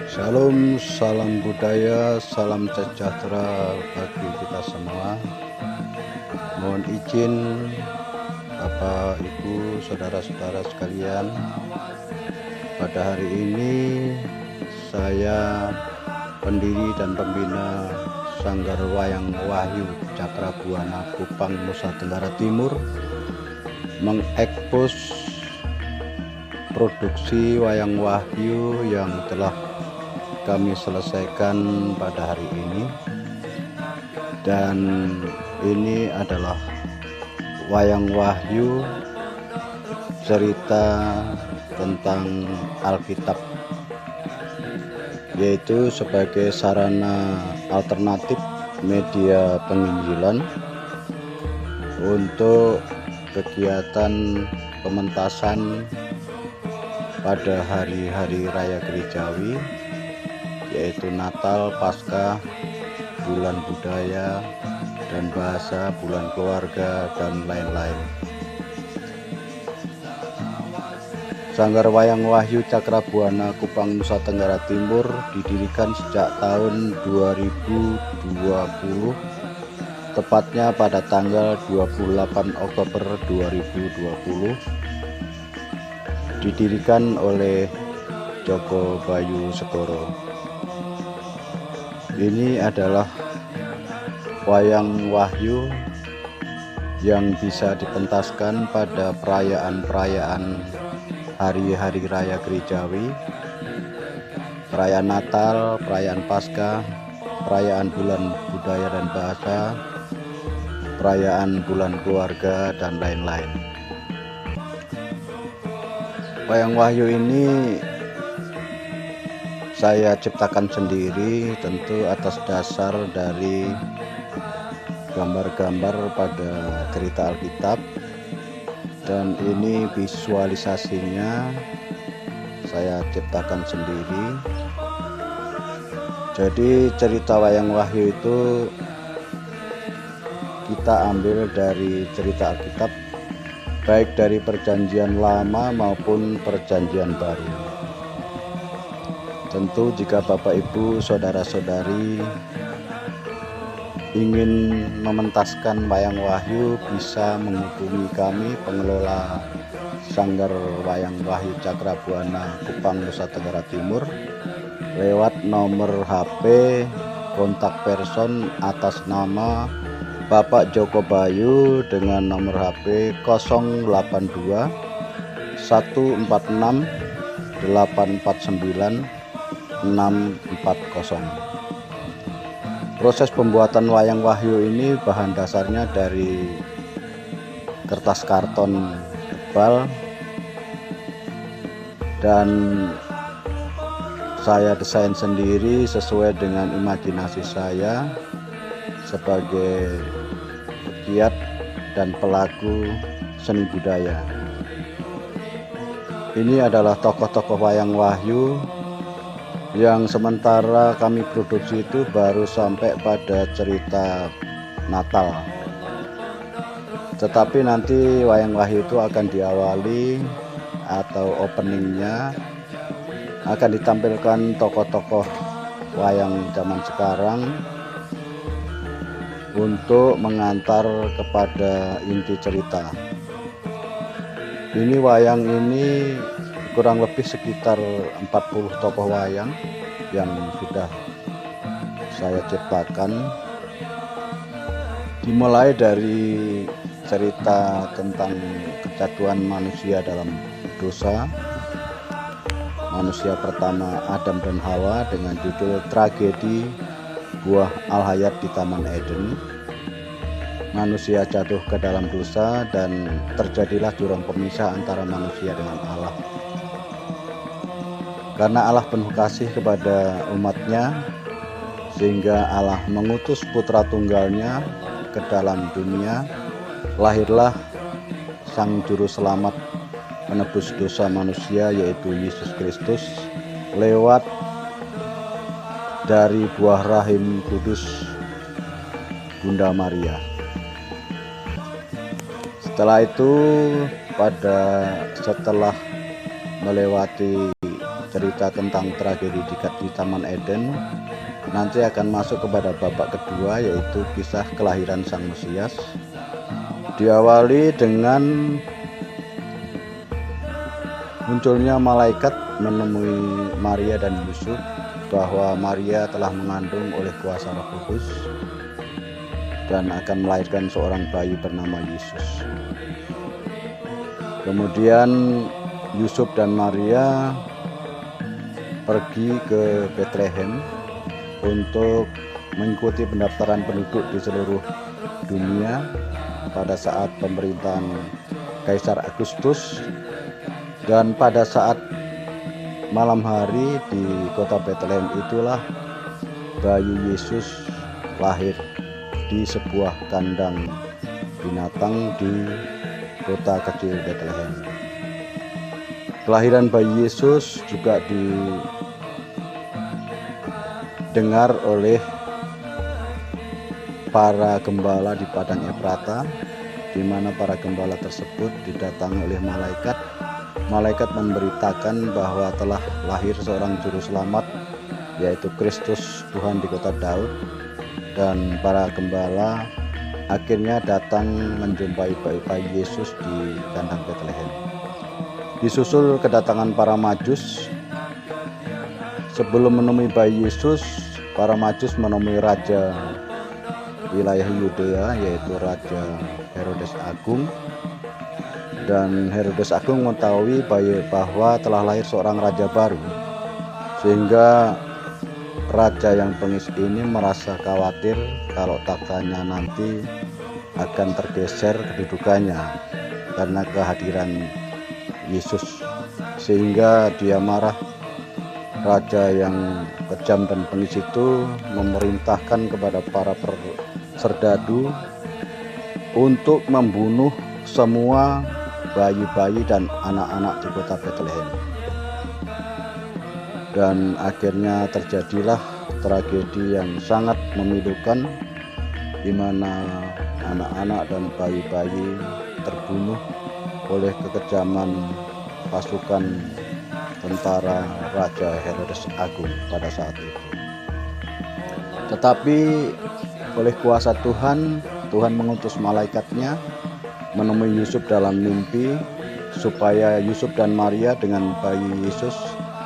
Shalom, salam budaya, salam sejahtera bagi kita semua. Mohon izin Bapak, Ibu, saudara-saudara sekalian, pada hari ini saya pendiri dan pembina Sanggar Wayang Wahyu Cakrabuana Kupang, Nusa Tenggara Timur mengekspos produksi wayang wahyu yang telah kami selesaikan pada hari ini. Dan ini adalah wayang wahyu cerita tentang Alkitab, yaitu sebagai sarana alternatif media penginjilan untuk kegiatan pementasan pada hari-hari raya gerejawi, yaitu Natal, Paskah, bulan budaya dan bahasa, bulan keluarga, dan lain-lain. Sanggar Wayang Wahyu Cakrabuana Kupang, Nusa Tenggara Timur didirikan sejak tahun 2020, tepatnya pada tanggal 28 Oktober 2020. Didirikan oleh Joko Bayu Segoro. Ini adalah wayang wahyu yang bisa dipentaskan pada perayaan-perayaan hari-hari raya gerejawi, perayaan Natal, perayaan Paskah, perayaan bulan budaya dan bahasa, perayaan bulan keluarga, dan lain-lain. Wayang wahyu ini saya ciptakan sendiri, tentu atas dasar dari gambar-gambar pada cerita Alkitab, dan ini visualisasinya saya ciptakan sendiri. Jadi cerita wayang wahyu itu kita ambil dari cerita Alkitab, baik dari perjanjian lama maupun perjanjian baru. Tentu jika Bapak, Ibu, saudara-saudari ingin mementaskan wayang wahyu, bisa menghubungi kami, pengelola Sanggar Wayang Wahyu Cakrabuana Kupang, Nusa Tenggara Timur, lewat nomor HP kontak person atas nama Bapak Joko Bayu dengan nomor HP 082 146 849 640. Proses pembuatan wayang wahyu ini bahan dasarnya dari kertas karton tebal, dan saya desain sendiri sesuai dengan imajinasi saya sebagai pegiat dan pelaku seni budaya. Ini adalah tokoh-tokoh wayang wahyu yang sementara kami produksi itu baru sampai pada cerita Natal. Tetapi nanti wayang wahyu itu akan diawali atau openingnya akan ditampilkan tokoh-tokoh wayang zaman sekarang untuk mengantar kepada inti cerita. Ini wayang ini kurang lebih sekitar 40 tokoh wayang yang sudah saya ciptakan, dimulai dari cerita tentang kejatuhan manusia dalam dosa, manusia pertama Adam dan Hawa dengan judul Tragedi Buah Al-Hayat di Taman Eden. Manusia jatuh ke dalam dosa dan terjadilah jurang pemisah antara manusia dengan Allah. Karena Allah penuh kasih kepada umatnya, sehingga Allah mengutus putra tunggalnya ke dalam dunia. Lahirlah Sang Juru Selamat penebus dosa manusia, yaitu Yesus Kristus, lewat dari buah rahim kudus Bunda Maria. Setelah itu, setelah melewati cerita tentang tragedi di Taman Eden, nanti akan masuk kepada babak kedua, yaitu kisah kelahiran Sang Mesias. Diawali dengan munculnya malaikat menemui Maria dan Yusuf bahwa Maria telah mengandung oleh kuasa Roh Kudus dan akan melahirkan seorang bayi bernama Yesus. Kemudian Yusuf dan Maria pergi ke Bethlehem untuk mengikuti pendaftaran penduduk di seluruh dunia pada saat pemerintahan Kaisar Agustus, dan pada saat malam hari di kota Bethlehem itulah bayi Yesus lahir di sebuah kandang binatang di kota kecil Bethlehem. Kelahiran bayi Yesus juga dengar oleh para gembala di padang Efrata, di mana para gembala tersebut didatangi oleh malaikat. Malaikat memberitakan bahwa telah lahir seorang juru selamat, yaitu Kristus Tuhan di kota Daud, dan para gembala akhirnya datang menjumpai bayi Yesus di kandang Bethlehem. Disusul kedatangan para Majus. Sebelum menemui bayi Yesus, para Majus menemui raja wilayah Yudea, yaitu Raja Herodes Agung. Dan Herodes Agung mengetahui bahwa telah lahir seorang raja baru, sehingga raja yang bengis ini merasa khawatir kalau taktanya nanti akan tergeser kedudukannya karena kehadiran Yesus, sehingga dia marah. Raja yang kejam dan bengis itu memerintahkan kepada para serdadu untuk membunuh semua bayi-bayi dan anak-anak di kota Bethlehem. Dan akhirnya terjadilah tragedi yang sangat memilukan, di mana anak-anak dan bayi-bayi terbunuh oleh kekejaman pasukan tentara Raja Herodes Agung pada saat itu. Tetapi oleh kuasa Tuhan, Tuhan mengutus malaikatnya menemui Yusuf dalam mimpi, supaya Yusuf dan Maria dengan bayi Yesus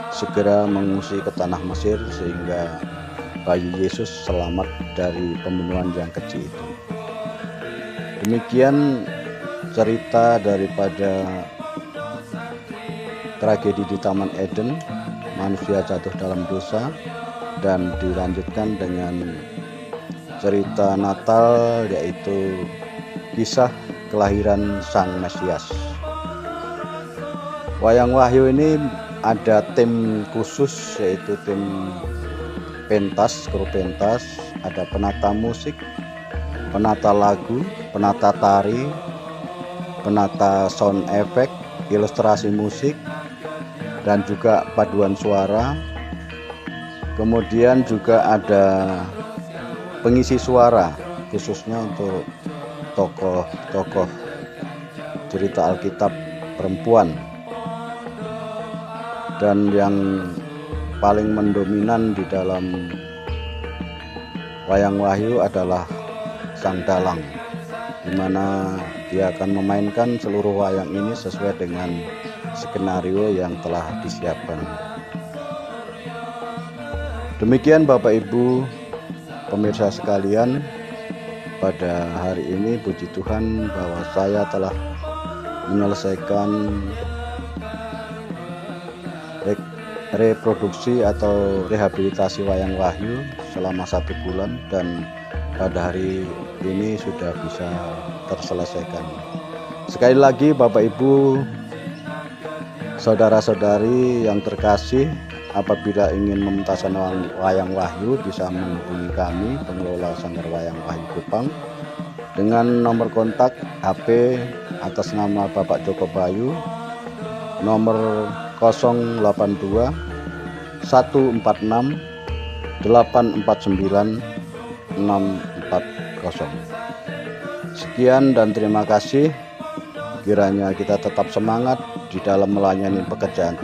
segera mengungsi ke tanah Mesir, sehingga bayi Yesus selamat dari pembunuhan yang keji itu. Demikian cerita daripada tragedi di Taman Eden, manusia jatuh dalam dosa, dan dilanjutkan dengan cerita Natal, yaitu kisah kelahiran Sang Mesias. Wayang Wahyu ini ada tim khusus, yaitu tim pentas, kru pentas, ada penata musik, penata lagu, penata tari, penata sound effect, ilustrasi musik, dan juga paduan suara. Kemudian juga ada pengisi suara khususnya untuk tokoh-tokoh cerita Alkitab perempuan. Dan yang paling mendominan di dalam Wayang Wahyu adalah Sang Dalang, di mana dia akan memainkan seluruh wayang ini sesuai dengan skenario yang telah disiapkan. Demikian Bapak Ibu pemirsa sekalian, pada hari ini puji Tuhan bahwa saya telah menyelesaikan reproduksi atau rehabilitasi Wayang Wahyu selama 1 bulan, dan pada hari ini sudah bisa terselesaikan. Sekali lagi Bapak Ibu, saudara-saudari yang terkasih, apabila ingin mementaskan Wayang Wahyu bisa menghubungi kami, pengelola Sanggar Wayang Wahyu Kupang, dengan nomor kontak HP atas nama Bapak Joko Bayu, nomor 082 146 849 640. Sekian dan terima kasih. Kiranya kita tetap semangat di dalam melayani pekerjaan